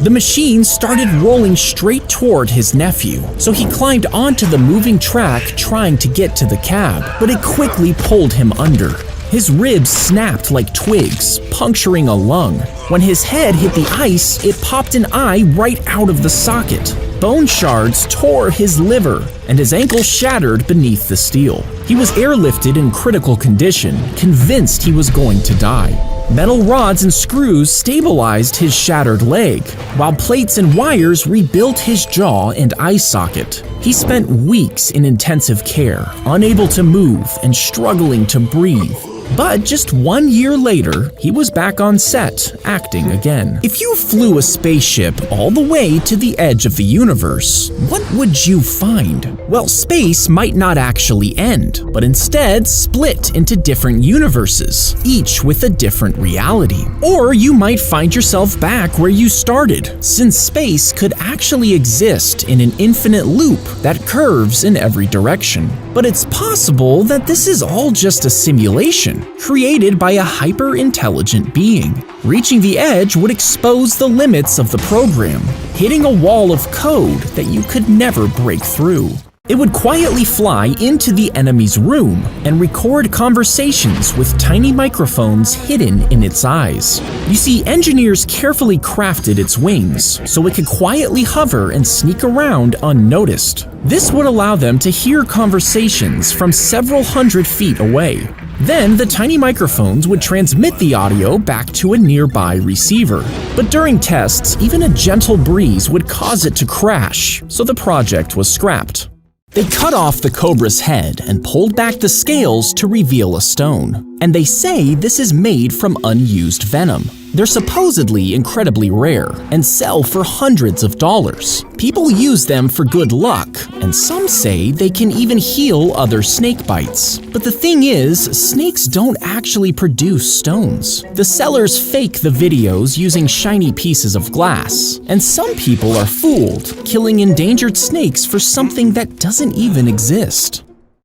The machine started rolling straight toward his nephew, so he climbed onto the moving track trying to get to the cab, but it quickly pulled him under. His ribs snapped like twigs, puncturing a lung. When his head hit the ice, it popped an eye right out of the socket. Bone shards tore his liver, and his ankle shattered beneath the steel. He was airlifted in critical condition, convinced he was going to die. Metal rods and screws stabilized his shattered leg, while plates and wires rebuilt his jaw and eye socket. He spent weeks in intensive care, unable to move and struggling to breathe. But just 1 year later, he was back on set, acting again. If you flew a spaceship all the way to the edge of the universe, what would you find? Well, space might not actually end, but instead split into different universes, each with a different reality. Or you might find yourself back where you started, since space could actually exist in an infinite loop that curves in every direction. But it's possible that this is all just a simulation, created by a hyper-intelligent being. Reaching the edge would expose the limits of the program, hitting a wall of code that you could never break through. It would quietly fly into the enemy's room and record conversations with tiny microphones hidden in its eyes. You see, engineers carefully crafted its wings so it could quietly hover and sneak around unnoticed. This would allow them to hear conversations from several hundred feet away. Then, the tiny microphones would transmit the audio back to a nearby receiver. But during tests, even a gentle breeze would cause it to crash, so the project was scrapped. They cut off the cobra's head and pulled back the scales to reveal a stone. And they say this is made from unused venom. They're supposedly incredibly rare and sell for hundreds of dollars. People use them for good luck, and some say they can even heal other snake bites. But the thing is, snakes don't actually produce stones. The sellers fake the videos using shiny pieces of glass, and some people are fooled, killing endangered snakes for something that doesn't even exist.